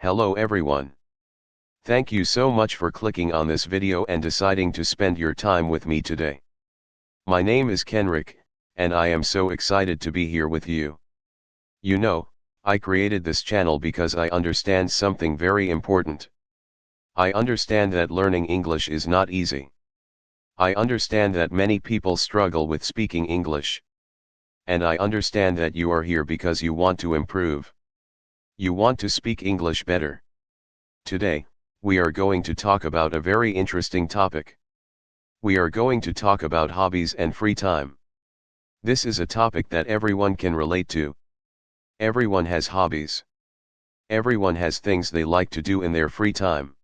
Hello everyone. Thank you so much for clicking on this video and deciding to spend your time with me today. My name is Kenrick, and I am so excited to be here with you. You know, I created this channel because I understand something very important. I understand that learning English is not easy. I understand that many people struggle with speaking English. And I understand that you are here because you want to improve. You want to speak English better. Today, we are going to talk about a very interesting topic. We are going to talk about hobbies and free time. This is a topic that everyone can relate to. Everyone has hobbies. Everyone has things they like to do in their free time.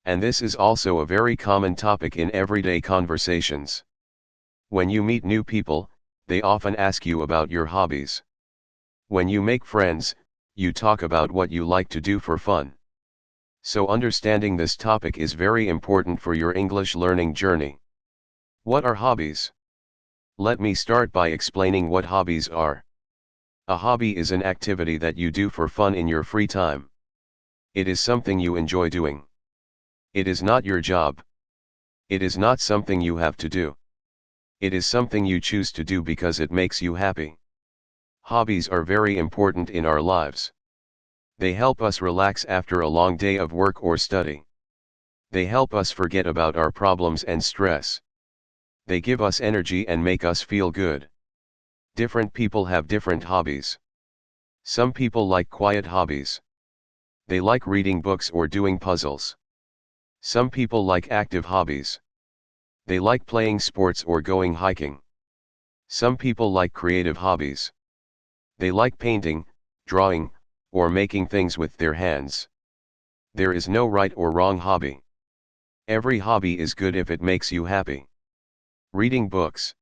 And this is also a very common topic in everyday conversations. When you meet new people, they often ask you about your hobbies. When you make friends, you talk about what you like to do for fun. So understanding this topic is very important for your English learning journey. What are hobbies? Let me start by explaining what hobbies are. A hobby is an activity that you do for fun in your free time. It is something you enjoy doing. It is not your job. It is not something you have to do. It is something you choose to do because it makes you happy. Hobbies are very important in our lives. They help us relax after a long day of work or study. They help us forget about our problems and stress. They give us energy and make us feel good. Different people have different hobbies. Some people like quiet hobbies. They like reading books or doing puzzles. Some people like active hobbies. They like playing sports or going hiking. Some people like creative hobbies. They like painting, drawing, or making things with their hands. There is no right or wrong hobby. Every hobby is good if it makes you happy. Reading books.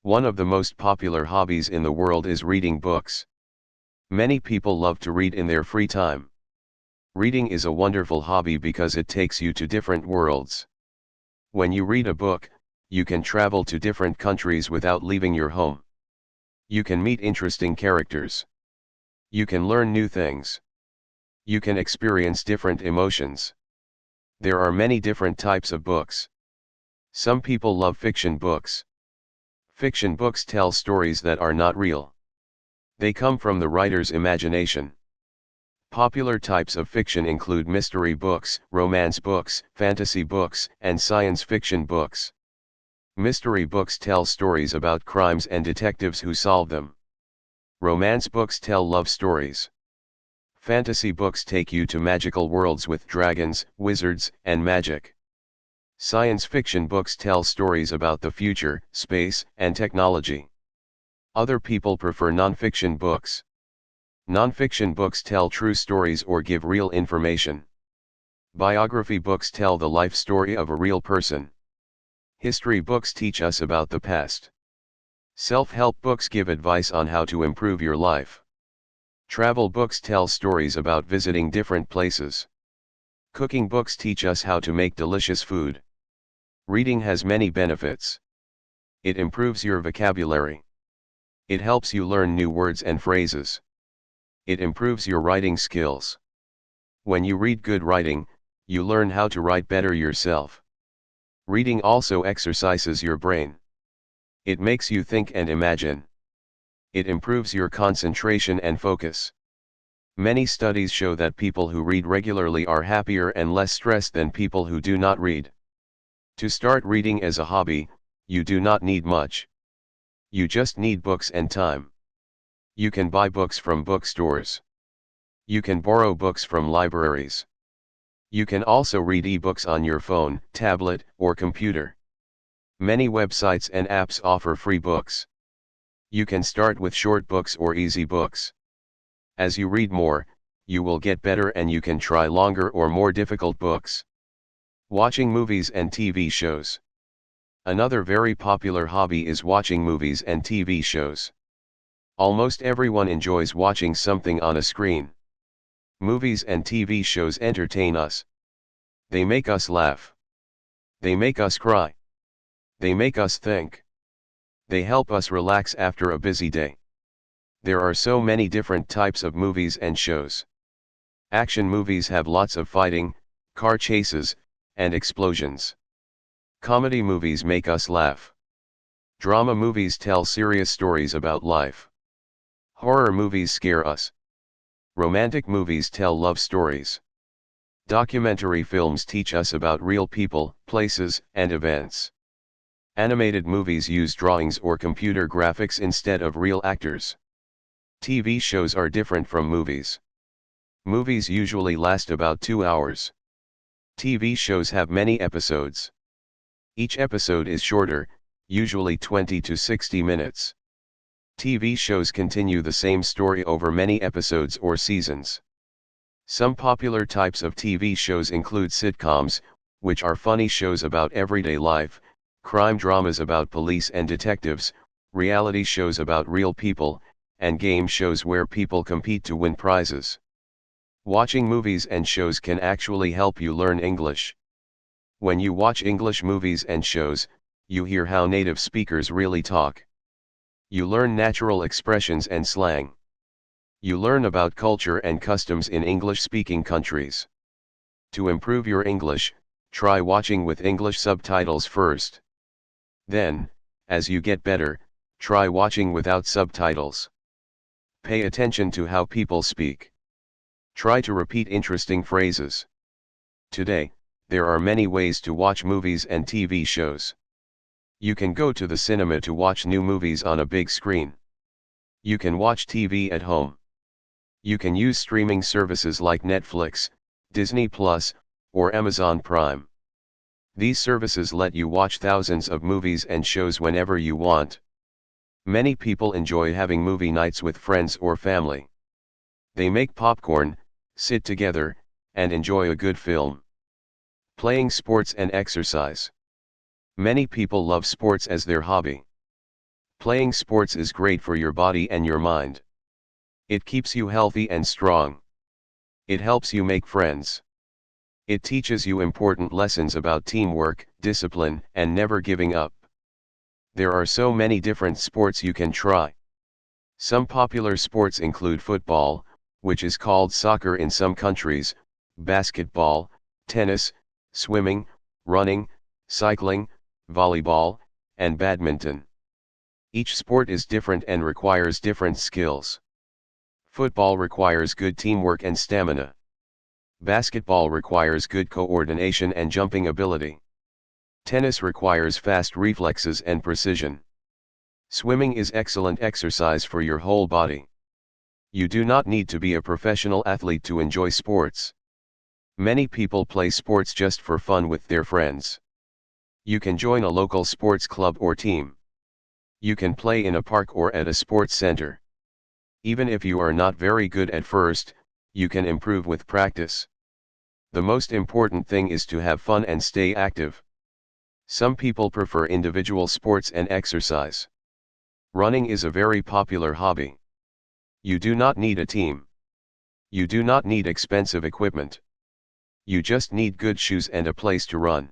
One of the most popular hobbies in the world is reading books. Many people love to read in their free time. Reading is a wonderful hobby because it takes you to different worlds. When you read a book, you can travel to different countries without leaving your home. You can meet interesting characters. You can learn new things. You can experience different emotions. There are many different types of books. Some people love fiction books. Fiction books tell stories that are not real. They come from the writer's imagination. Popular types of fiction include mystery books, romance books, fantasy books, and science fiction books. Mystery books tell stories about crimes and detectives who solve them. Romance books tell love stories. Fantasy books take you to magical worlds with dragons, wizards, and magic. Science fiction books tell stories about the future, space, and technology. Other people prefer non-fiction books. Non-fiction books tell true stories or give real information. Biography books tell the life story of a real person. History books teach us about the past. Self-help books give advice on how to improve your life. Travel books tell stories about visiting different places. Cooking books teach us how to make delicious food. Reading has many benefits. It improves your vocabulary. It helps you learn new words and phrases. It improves your writing skills. When you read good writing, you learn how to write better yourself. Reading also exercises your brain. It makes you think and imagine. It improves your concentration and focus. Many studies show that people who read regularly are happier and less stressed than people who do not read. To start reading as a hobby, you do not need much. You just need books and time. You can buy books from bookstores. You can borrow books from libraries. You can also read ebooks on your phone, tablet, or computer. Many websites and apps offer free books. You can start with short books or easy books. As you read more, you will get better and you can try longer or more difficult books. Watching movies and TV shows. Another very popular hobby is watching movies and TV shows. Almost everyone enjoys watching something on a screen. Movies and TV shows entertain us. They make us laugh. They make us cry. They make us think. They help us relax after a busy day. There are so many different types of movies and shows. Action movies have lots of fighting, car chases, and explosions. Comedy movies make us laugh. Drama movies tell serious stories about life. Horror movies scare us. Romantic movies tell love stories. Documentary films teach us about real people, places, and events. Animated movies use drawings or computer graphics instead of real actors. TV shows are different from movies. Movies usually last about 2 hours. TV shows have many episodes. Each episode is shorter, usually 20 to 60 minutes. TV shows continue the same story over many episodes or seasons. Some popular types of TV shows include sitcoms, which are funny shows about everyday life, crime dramas about police and detectives, reality shows about real people, and game shows where people compete to win prizes. Watching movies and shows can actually help you learn English. When you watch English movies and shows, you hear how native speakers really talk. You learn natural expressions and slang. You learn about culture and customs in English-speaking countries. To improve your English, try watching with English subtitles first. Then, as you get better, try watching without subtitles. Pay attention to how people speak. Try to repeat interesting phrases. Today, there are many ways to watch movies and TV shows. You can go to the cinema to watch new movies on a big screen. You can watch TV at home. You can use streaming services like Netflix, Disney Plus, or Amazon Prime. These services let you watch thousands of movies and shows whenever you want. Many people enjoy having movie nights with friends or family. They make popcorn, sit together, and enjoy a good film. Playing sports and exercise. Many people love sports as their hobby. Playing sports is great for your body and your mind. It keeps you healthy and strong. It helps you make friends. It teaches you important lessons about teamwork, discipline, and never giving up. There are so many different sports you can try. Some popular sports include football, which is called soccer in some countries, basketball, tennis, swimming, running, cycling, volleyball, and badminton. Each sport is different and requires different skills. Football requires good teamwork and stamina. Basketball requires good coordination and jumping ability. Tennis requires fast reflexes and precision. Swimming is excellent exercise for your whole body. You do not need to be a professional athlete to enjoy sports. Many people play sports just for fun with their friends. You can join a local sports club or team. You can play in a park or at a sports center. Even if you are not very good at first, you can improve with practice. The most important thing is to have fun and stay active. Some people prefer individual sports and exercise. Running is a very popular hobby. You do not need a team. You do not need expensive equipment. You just need good shoes and a place to run.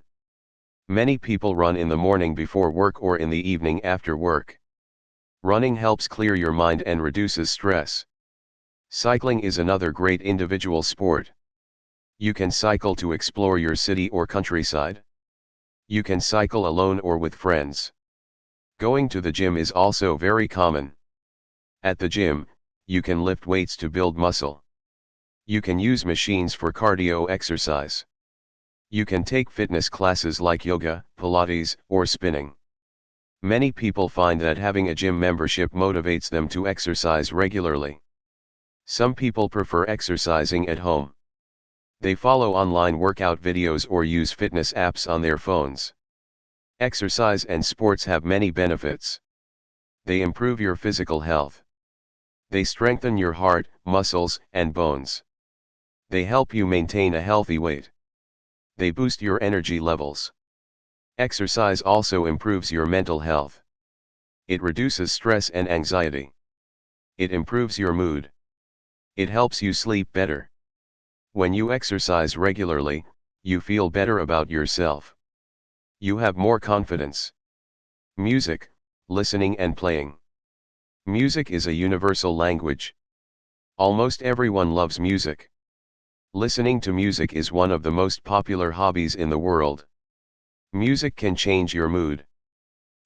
Many people run in the morning before work or in the evening after work. Running helps clear your mind and reduces stress. Cycling is another great individual sport. You can cycle to explore your city or countryside. You can cycle alone or with friends. Going to the gym is also very common. At the gym, you can lift weights to build muscle. You can use machines for cardio exercise. You can take fitness classes like yoga, Pilates, or spinning. Many people find that having a gym membership motivates them to exercise regularly. Some people prefer exercising at home. They follow online workout videos or use fitness apps on their phones. Exercise and sports have many benefits. They improve your physical health. They strengthen your heart, muscles, and bones. They help you maintain a healthy weight. They boost your energy levels. Exercise also improves your mental health. It reduces stress and anxiety. It improves your mood. It helps you sleep better. When you exercise regularly, you feel better about yourself. You have more confidence. Music, listening and playing. Music is a universal language. Almost everyone loves music. Listening to music is one of the most popular hobbies in the world. Music can change your mood.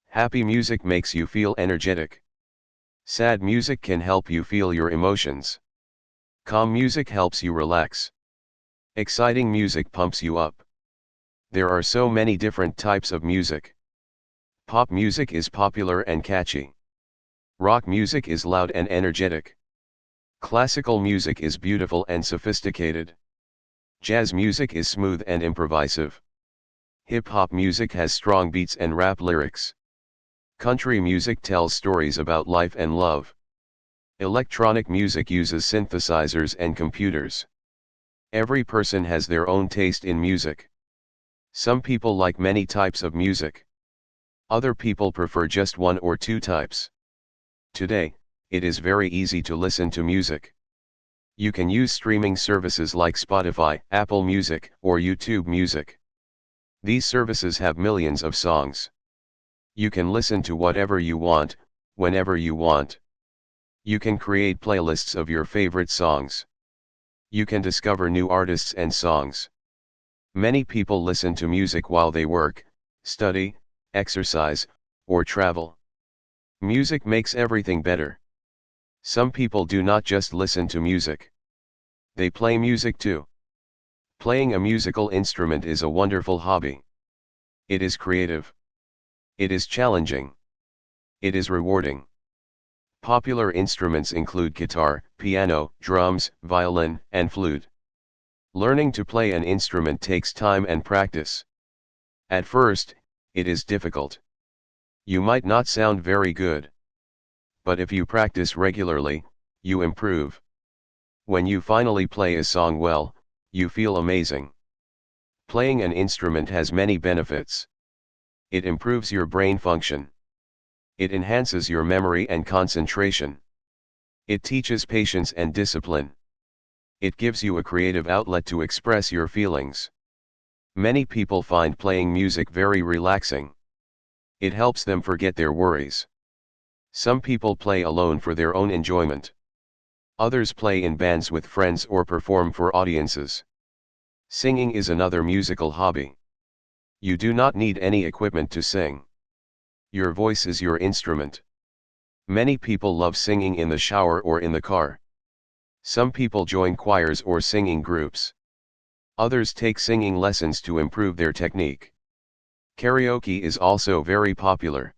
Happy music makes you feel energetic. Sad music can help you feel your emotions. Calm music helps you relax. Exciting music pumps you up. There are so many different types of music. Pop music is popular and catchy. Rock music is loud and energetic. Classical music is beautiful and sophisticated. Jazz music is smooth and impressive. Hip-hop music has strong beats and rap lyrics. Country music tells stories about life and love. Electronic music uses synthesizers and computers. Every person has their own taste in music. Some people like many types of music. Other people prefer just one or two types. Today, it is very easy to listen to music. You can use streaming services like Spotify, Apple Music, or YouTube Music. These services have millions of songs. You can listen to whatever you want, whenever you want. You can create playlists of your favorite songs. You can discover new artists and songs. Many people listen to music while they work, study, exercise, or travel. Music makes everything better. Some people do not just listen to music. They play music too. Playing a musical instrument is a wonderful hobby. It is creative. It is challenging. It is rewarding. Popular instruments include guitar, piano, drums, violin, and flute. Learning to play an instrument takes time and practice. At first, it is difficult. You might not sound very good. But if you practice regularly, you improve. When you finally play a song well, you feel amazing. Playing an instrument has many benefits. It improves your brain function. It enhances your memory and concentration. It teaches patience and discipline. It gives you a creative outlet to express your feelings. Many people find playing music very relaxing. It helps them forget their worries. Some people play alone for their own enjoyment. Others play in bands with friends or perform for audiences. Singing is another musical hobby. You do not need any equipment to sing. Your voice is your instrument. Many people love singing in the shower or in the car. Some people join choirs or singing groups. Others take singing lessons to improve their technique. Karaoke is also very popular.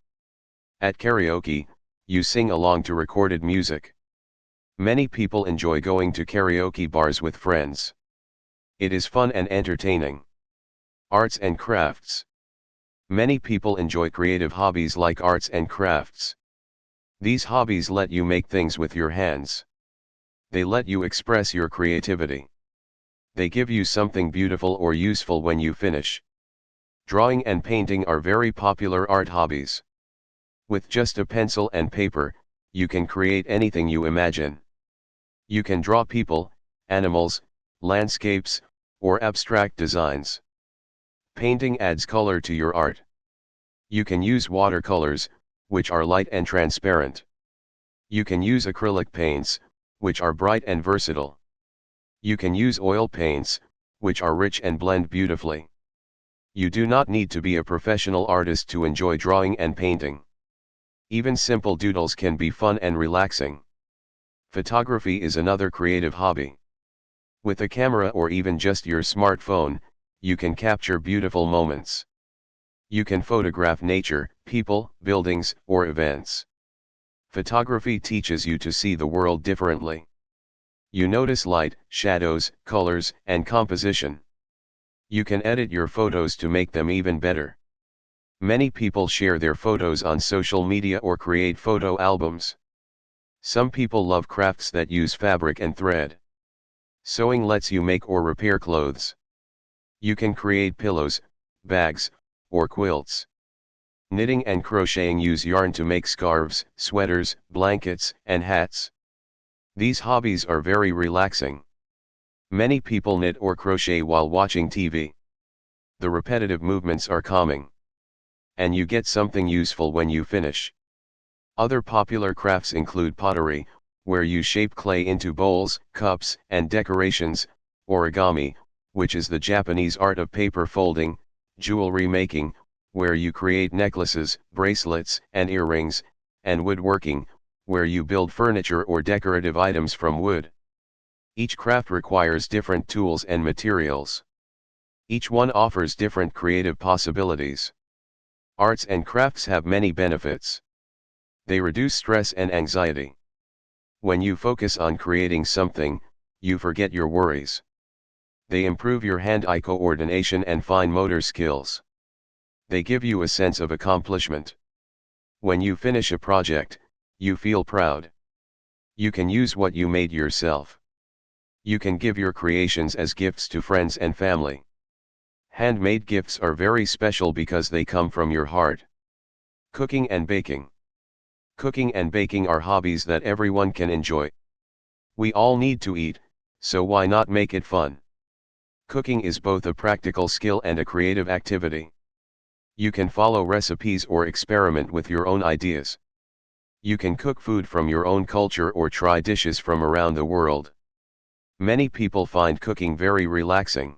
At karaoke, you sing along to recorded music. Many people enjoy going to karaoke bars with friends. It is fun and entertaining. Arts and crafts. Many people enjoy creative hobbies like arts and crafts. These hobbies let you make things with your hands. They let you express your creativity. They give you something beautiful or useful when you finish. Drawing and painting are very popular art hobbies. With just a pencil and paper, you can create anything you imagine. You can draw people, animals, landscapes, or abstract designs. Painting adds color to your art. You can use watercolors, which are light and transparent. You can use acrylic paints, which are bright and versatile. You can use oil paints, which are rich and blend beautifully. You do not need to be a professional artist to enjoy drawing and painting. Even simple doodles can be fun and relaxing. Photography is another creative hobby. With a camera or even just your smartphone, you can capture beautiful moments. You can photograph nature, people, buildings, or events. Photography teaches you to see the world differently. You notice light, shadows, colors, and composition. You can edit your photos to make them even better. Many people share their photos on social media or create photo albums. Some people love crafts that use fabric and thread. Sewing lets you make or repair clothes. You can create pillows, bags, or quilts. Knitting and crocheting use yarn to make scarves, sweaters, blankets, and hats. These hobbies are very relaxing. Many people knit or crochet while watching TV. The repetitive movements are calming. And you get something useful when you finish. Other popular crafts include pottery, where you shape clay into bowls, cups, and decorations, origami, which is the Japanese art of paper folding, jewelry making, where you create necklaces, bracelets, and earrings, and woodworking, where you build furniture or decorative items from wood. Each craft requires different tools and materials. Each one offers different creative possibilities. Arts and crafts have many benefits. They reduce stress and anxiety. When you focus on creating something, you forget your worries. They improve your hand-eye coordination and fine motor skills. They give you a sense of accomplishment. When you finish a project, you feel proud. You can use what you made yourself. You can give your creations as gifts to friends and family. Handmade gifts are very special because they come from your heart. Cooking and baking. Cooking and baking are hobbies that everyone can enjoy. We all need to eat, so why not make it fun? Cooking is both a practical skill and a creative activity. You can follow recipes or experiment with your own ideas. You can cook food from your own culture or try dishes from around the world. Many people find cooking very relaxing.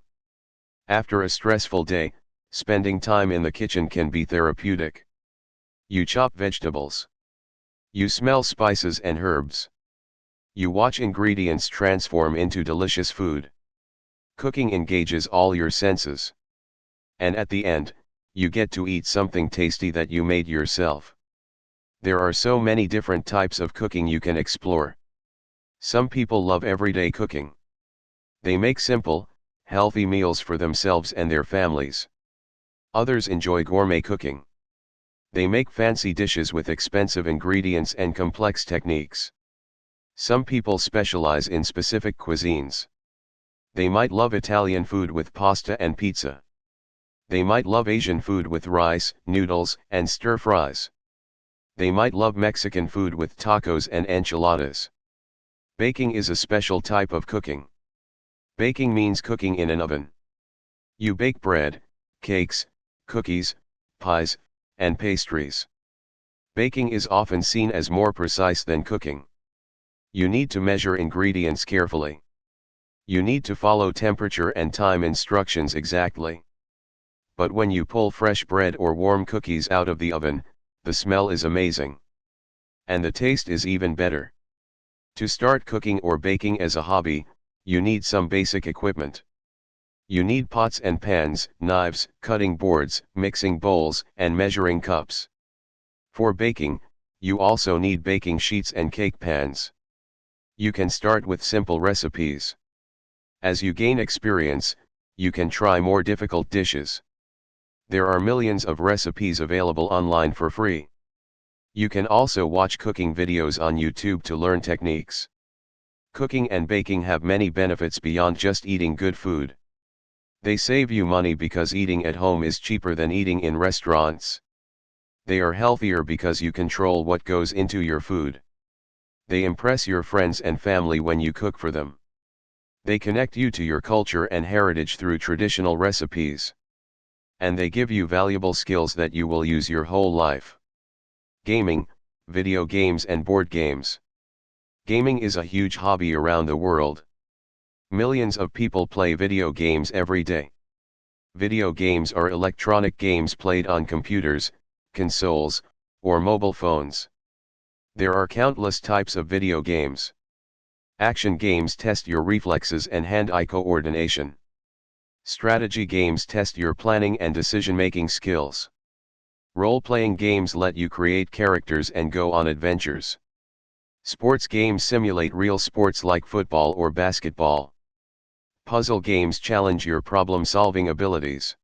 After a stressful day, spending time in the kitchen can be therapeutic. You chop vegetables. You smell spices and herbs. You watch ingredients transform into delicious food. Cooking engages all your senses. And at the end, you get to eat something tasty that you made yourself. There are so many different types of cooking you can explore. Some people love everyday cooking. They make simple, healthy meals for themselves and their families. Others enjoy gourmet cooking. They make fancy dishes with expensive ingredients and complex techniques. Some people specialize in specific cuisines. They might love Italian food with pasta and pizza. They might love Asian food with rice, noodles, and stir-fries. They might love Mexican food with tacos and enchiladas. Baking is a special type of cooking. Baking means cooking in an oven. You bake bread, cakes, cookies, pies, and pastries. Baking is often seen as more precise than cooking. You need to measure ingredients carefully. You need to follow temperature and time instructions exactly. But when you pull fresh bread or warm cookies out of the oven, the smell is amazing. And the taste is even better. To start cooking or baking as a hobby, you need some basic equipment. You need pots and pans, knives, cutting boards, mixing bowls, and measuring cups. For baking, you also need baking sheets and cake pans. You can start with simple recipes. As you gain experience, you can try more difficult dishes. There are millions of recipes available online for free. You can also watch cooking videos on YouTube to learn techniques. Cooking and baking have many benefits beyond just eating good food. They save you money because eating at home is cheaper than eating in restaurants. They are healthier because you control what goes into your food. They impress your friends and family when you cook for them. They connect you to your culture and heritage through traditional recipes. And they give you valuable skills that you will use your whole life. Gaming, video games and board games. Gaming is a huge hobby around the world. Millions of people play video games every day. Video games are electronic games played on computers, consoles, or mobile phones. There are countless types of video games. Action games test your reflexes and hand-eye coordination. Strategy games test your planning and decision-making skills. Role-playing games let you create characters and go on adventures. Sports games simulate real sports like football or basketball. Puzzle games challenge your problem-solving abilities.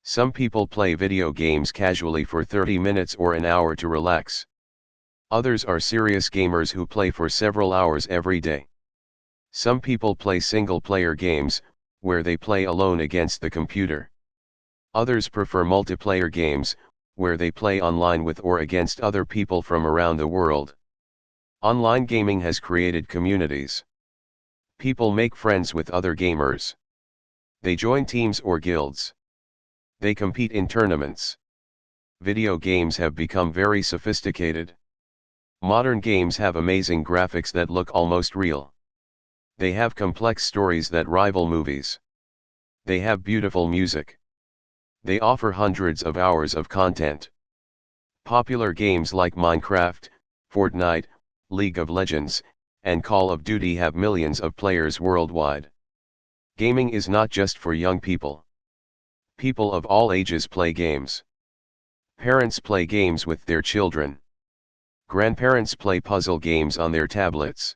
Some people play video games casually for 30 minutes or an hour to relax. Others are serious gamers who play for several hours every day. Some people play single-player games, where they play alone against the computer. Others prefer multiplayer games, where they play online with or against other people from around the world. Online gaming has created communities. People make friends with other gamers. They join teams or guilds. They compete in tournaments. Video games have become very sophisticated. Modern games have amazing graphics that look almost real. They have complex stories that rival movies. They have beautiful music. They offer hundreds of hours of content. Popular games like Minecraft, Fortnite, League of Legends, and Call of Duty have millions of players worldwide. Gaming is not just for young people. People of all ages play games. Parents play games with their children. Grandparents play puzzle games on their tablets.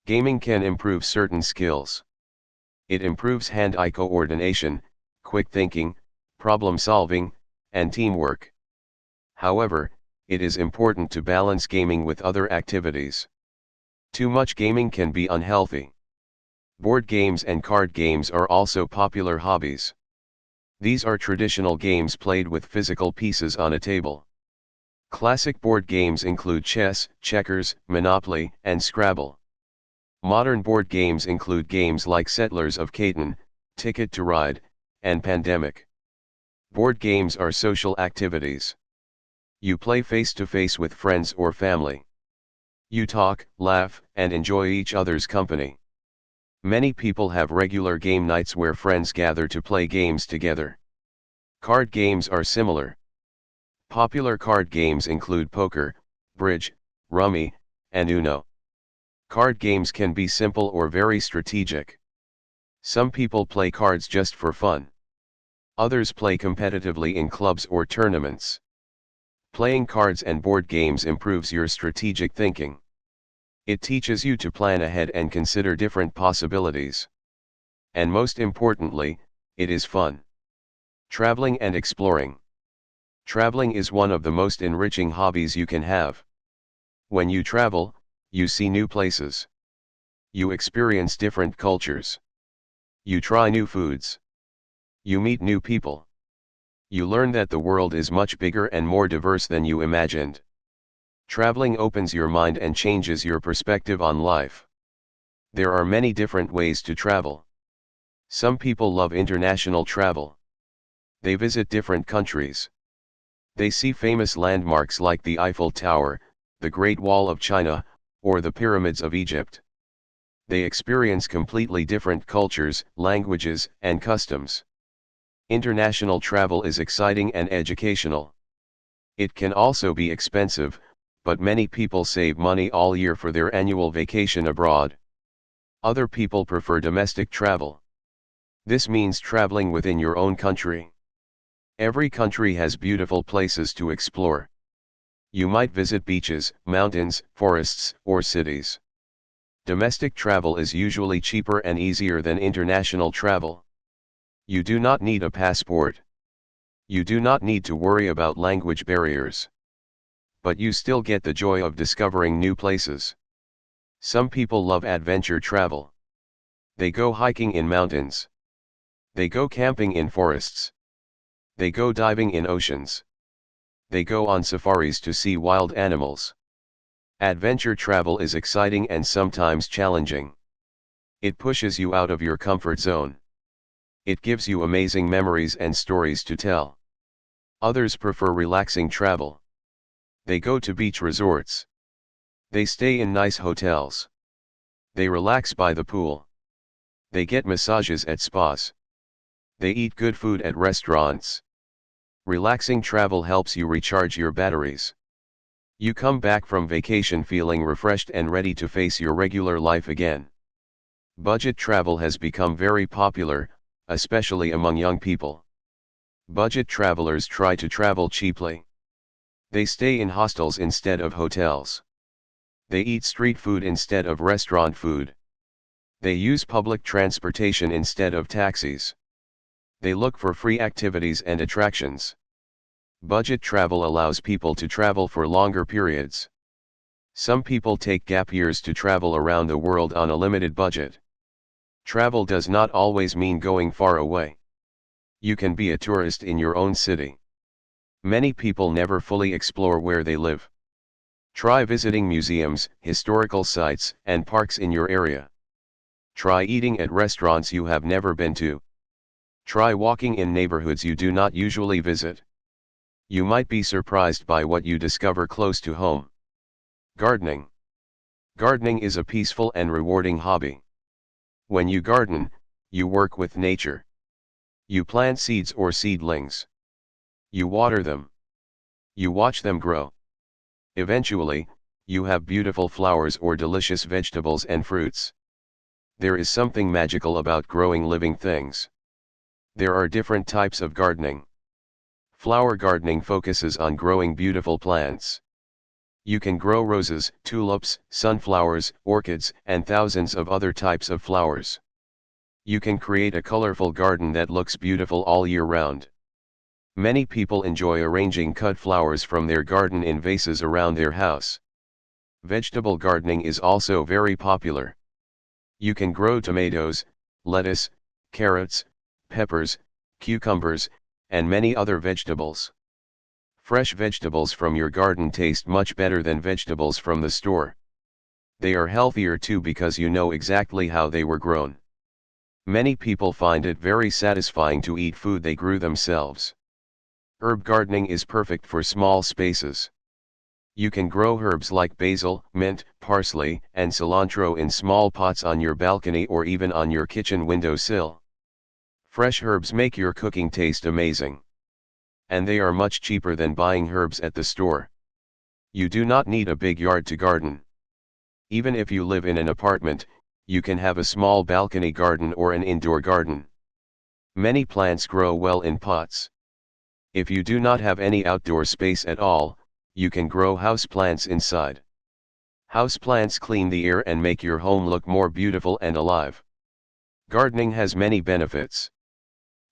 Gaming can improve certain skills. It improves hand-eye coordination, quick thinking, problem solving, and teamwork. However, it is important to balance gaming with other activities. Too much gaming can be unhealthy. Board games and card games are also popular hobbies. These are traditional games played with physical pieces on a table. Classic board games include chess, checkers, Monopoly, and Scrabble. Modern board games include games like Settlers of Catan, Ticket to Ride, and Pandemic. Board games are social activities. You play face-to-face with friends or family. You talk, laugh, and enjoy each other's company. Many people have regular game nights where friends gather to play games together. Card games are similar. Popular card games include poker, bridge, rummy, and Uno. Card games can be simple or very strategic. Some people play cards just for fun. Others play competitively in clubs or tournaments. Playing cards and board games improves your strategic thinking. It teaches you to plan ahead and consider different possibilities. And most importantly, it is fun. Traveling and exploring. Traveling is one of the most enriching hobbies you can have. When you travel, you see new places. You experience different cultures. You try new foods. You meet new people. You learn that the world is much bigger and more diverse than you imagined. Traveling opens your mind and changes your perspective on life. There are many different ways to travel. Some people love international travel. They visit different countries. They see famous landmarks like the Eiffel Tower, the Great Wall of China, or the Pyramids of Egypt. They experience completely different cultures, languages, and customs. International travel is exciting and educational. It can also be expensive, but many people save money all year for their annual vacation abroad. Other people prefer domestic travel. This means traveling within your own country. Every country has beautiful places to explore. You might visit beaches, mountains, forests, or cities. Domestic travel is usually cheaper and easier than international travel. You do not need a passport. You do not need to worry about language barriers. But you still get the joy of discovering new places. Some people love adventure travel. They go hiking in mountains. They go camping in forests. They go diving in oceans. They go on safaris to see wild animals. Adventure travel is exciting and sometimes challenging. It pushes you out of your comfort zone. It gives you amazing memories and stories to tell. Others prefer relaxing travel. They go to beach resorts. They stay in nice hotels. They relax by the pool. They get massages at spas. They eat good food at restaurants. Relaxing travel helps you recharge your batteries. You come back from vacation feeling refreshed and ready to face your regular life again. Budget travel has become very popular, especially among young people. Budget travelers try to travel cheaply. They stay in hostels instead of hotels. They eat street food instead of restaurant food. They use public transportation instead of taxis. They look for free activities and attractions. Budget travel allows people to travel for longer periods. Some people take gap years to travel around the world on a limited budget. Travel does not always mean going far away. You can be a tourist in your own city. Many people never fully explore where they live. Try visiting museums, historical sites, and parks in your area. Try eating at restaurants you have never been to. Try walking in neighborhoods you do not usually visit. You might be surprised by what you discover close to home. Gardening. Gardening is a peaceful and rewarding hobby. When you garden, you work with nature. You plant seeds or seedlings. You water them. You watch them grow. Eventually, you have beautiful flowers or delicious vegetables and fruits. There is something magical about growing living things. There are different types of gardening. Flower gardening focuses on growing beautiful plants. You can grow roses, tulips, sunflowers, orchids, and thousands of other types of flowers. You can create a colorful garden that looks beautiful all year round. Many people enjoy arranging cut flowers from their garden in vases around their house. Vegetable gardening is also very popular. You can grow tomatoes, lettuce, carrots, peppers, cucumbers, and many other vegetables. Fresh vegetables from your garden taste much better than vegetables from the store. They are healthier too because you know exactly how they were grown. Many people find it very satisfying to eat food they grew themselves. Herb gardening is perfect for small spaces. You can grow herbs like basil, mint, parsley, and cilantro in small pots on your balcony or even on your kitchen windowsill. Fresh herbs make your cooking taste amazing. And they are much cheaper than buying herbs at the store. You do not need a big yard to garden. Even if you live in an apartment, you can have a small balcony garden or an indoor garden. Many plants grow well in pots. If you do not have any outdoor space at all, you can grow houseplants inside. Houseplants clean the air and make your home look more beautiful and alive. Gardening has many benefits.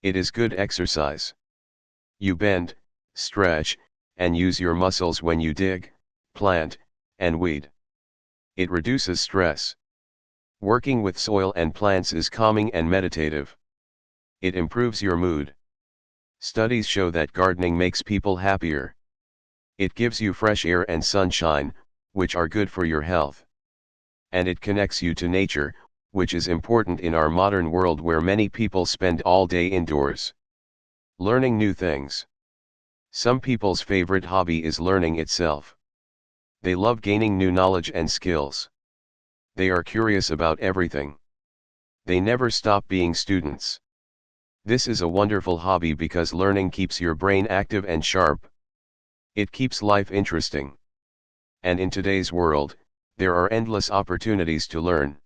It is good exercise. You bend, stretch, and use your muscles when you dig, plant, and weed. It reduces stress. Working with soil and plants is calming and meditative. It improves your mood. Studies show that gardening makes people happier. It gives you fresh air and sunshine, which are good for your health. And it connects you to nature, which is important in our modern world where many people spend all day indoors. Learning new things. Some people's favorite hobby is learning itself. They love gaining new knowledge and skills. They are curious about everything. They never stop being students. This is a wonderful hobby because learning keeps your brain active and sharp. It keeps life interesting. And in today's world, there are endless opportunities to learn.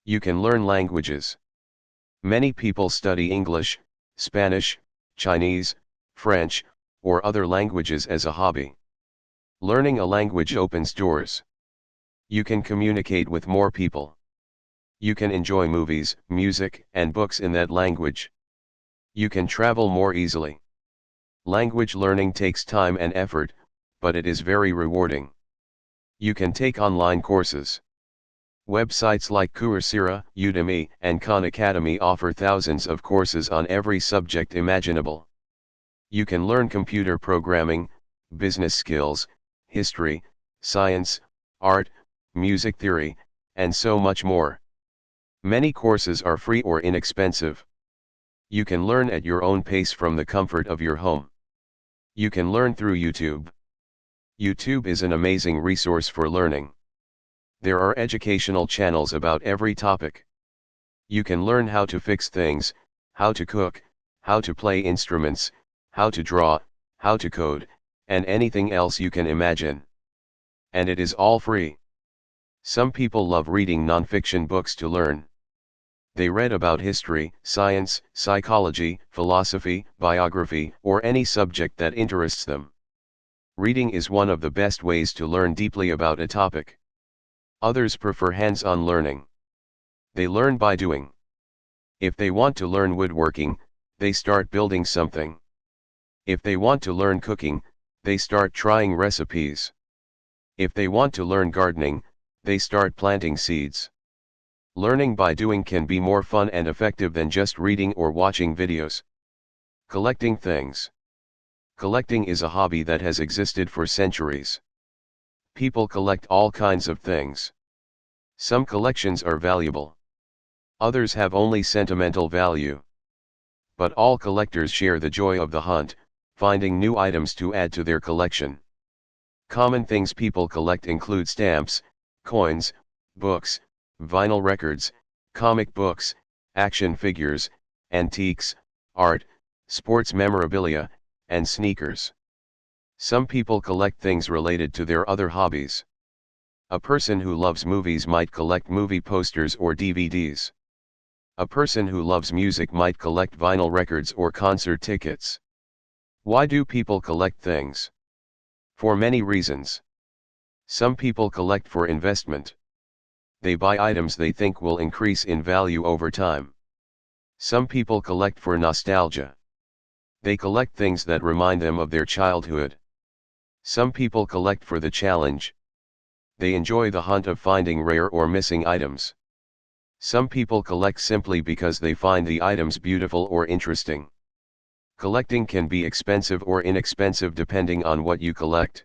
You can learn languages. Many people study English, Spanish, Chinese, French, or other languages as a hobby. Learning a language opens doors. You can communicate with more people. You can enjoy movies, music, and books in that language. You can travel more easily. Language learning takes time and effort, but it is very rewarding. You can take online courses. Websites like Coursera, Udemy, and Khan Academy offer thousands of courses on every subject imaginable. You can learn computer programming, business skills, history, science, art, music theory, and so much more. Many courses are free or inexpensive. You can learn at your own pace from the comfort of your home. You can learn through YouTube. YouTube is an amazing resource for learning. There are educational channels about every topic. You can learn how to fix things, how to cook, how to play instruments, how to draw, how to code, and anything else you can imagine. And it is all free. Some people love reading non-fiction books to learn. They read about history, science, psychology, philosophy, biography, or any subject that interests them. Reading is one of the best ways to learn deeply about a topic. Others prefer hands-on learning. They learn by doing. If they want to learn woodworking, they start building something. If they want to learn cooking, they start trying recipes. If they want to learn gardening, they start planting seeds. Learning by doing can be more fun and effective than just reading or watching videos. Collecting things. Collecting is a hobby that has existed for centuries. People collect all kinds of things. Some collections are valuable. Others have only sentimental value. But all collectors share the joy of the hunt, finding new items to add to their collection. Common things people collect include stamps, coins, books, vinyl records, comic books, action figures, antiques, art, sports memorabilia, and sneakers. Some people collect things related to their other hobbies. A person who loves movies might collect movie posters or DVDs. A person who loves music might collect vinyl records or concert tickets. Why do people collect things? For many reasons. Some people collect for investment. They buy items they think will increase in value over time. Some people collect for nostalgia. They collect things that remind them of their childhood. Some people collect for the challenge. They enjoy the hunt of finding rare or missing items. Some people collect simply because they find the items beautiful or interesting. Collecting can be expensive or inexpensive depending on what you collect.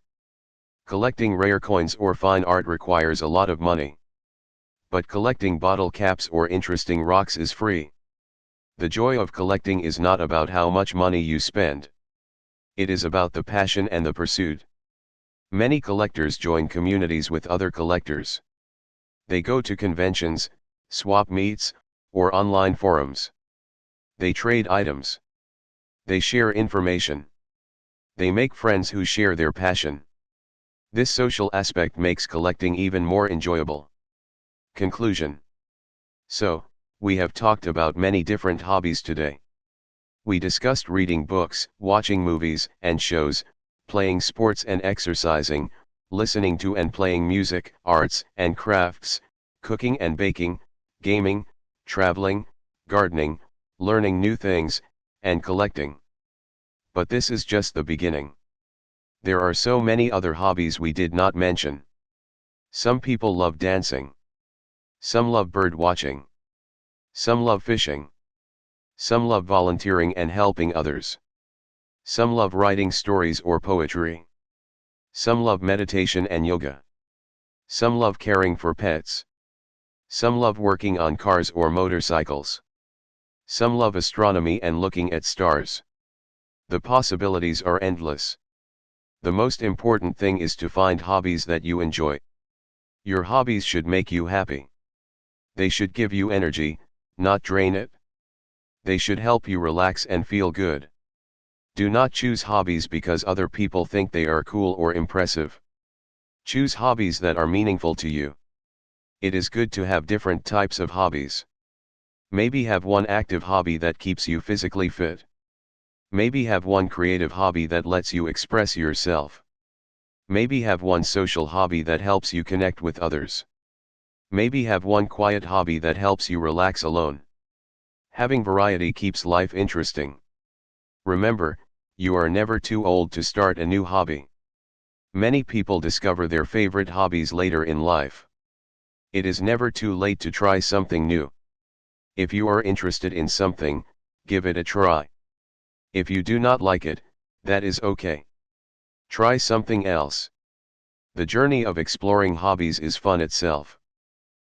Collecting rare coins or fine art requires a lot of money. But collecting bottle caps or interesting rocks is free. The joy of collecting is not about how much money you spend. It is about the passion and the pursuit. Many collectors join communities with other collectors. They go to conventions, swap meets, or online forums. They trade items. They share information. They make friends who share their passion. This social aspect makes collecting even more enjoyable. Conclusion. So, we have talked about many different hobbies today. We discussed reading books, watching movies and shows, playing sports and exercising, listening to and playing music, arts and crafts, cooking and baking, gaming, traveling, gardening, learning new things, and collecting. But this is just the beginning. There are so many other hobbies we did not mention. Some people love dancing. Some love bird watching. Some love fishing. Some love volunteering and helping others. Some love writing stories or poetry. Some love meditation and yoga. Some love caring for pets. Some love working on cars or motorcycles. Some love astronomy and looking at stars. The possibilities are endless. The most important thing is to find hobbies that you enjoy. Your hobbies should make you happy. They should give you energy, not drain it. They should help you relax and feel good. Do not choose hobbies because other people think they are cool or impressive. Choose hobbies that are meaningful to you. It is good to have different types of hobbies. Maybe have one active hobby that keeps you physically fit. Maybe have one creative hobby that lets you express yourself. Maybe have one social hobby that helps you connect with others. Maybe have one quiet hobby that helps you relax alone. Having variety keeps life interesting. Remember, you are never too old to start a new hobby. Many people discover their favorite hobbies later in life. It is never too late to try something new. If you are interested in something, give it a try. If you do not like it, that is okay. Try something else. The journey of exploring hobbies is fun itself.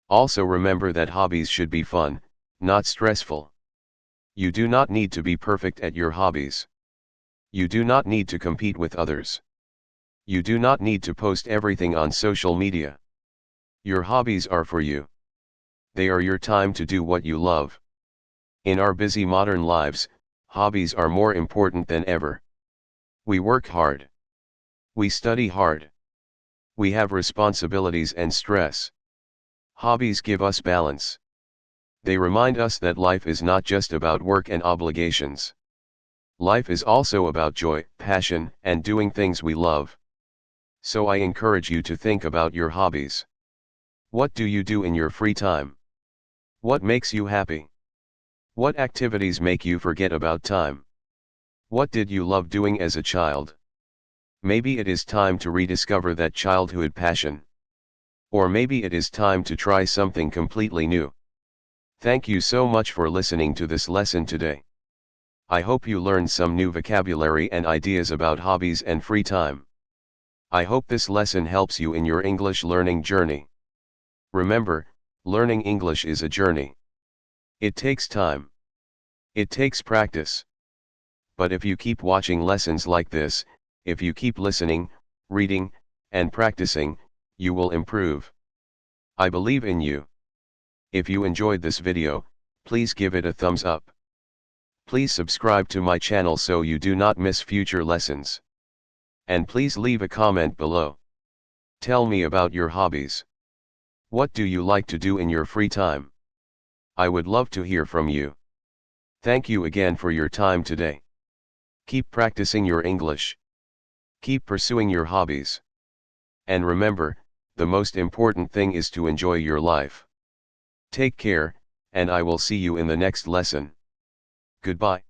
Also remember that hobbies should be fun, not stressful. You do not need to be perfect at your hobbies. You do not need to compete with others. You do not need to post everything on social media. Your hobbies are for you. They are your time to do what you love. In our busy modern lives, hobbies are more important than ever. We work hard. We study hard. We have responsibilities and stress. Hobbies give us balance. They remind us that life is not just about work and obligations. Life is also about joy, passion, and doing things we love. So I encourage you to think about your hobbies. What do you do in your free time? What makes you happy? What activities make you forget about time? What did you love doing as a child? Maybe it is time to rediscover that childhood passion. Or maybe it is time to try something completely new. Thank you so much for listening to this lesson today. I hope you learned some new vocabulary and ideas about hobbies and free time. I hope this lesson helps you in your English learning journey. Remember, learning English is a journey. It takes time. It takes practice. But if you keep watching lessons like this, if you keep listening, reading, and practicing, you will improve. I believe in you. If you enjoyed this video, please give it a thumbs up. Please subscribe to my channel so you do not miss future lessons. And please leave a comment below. Tell me about your hobbies. What do you like to do in your free time? I would love to hear from you. Thank you again for your time today. Keep practicing your English. Keep pursuing your hobbies. And remember, the most important thing is to enjoy your life. Take care, and I will see you in the next lesson. Goodbye.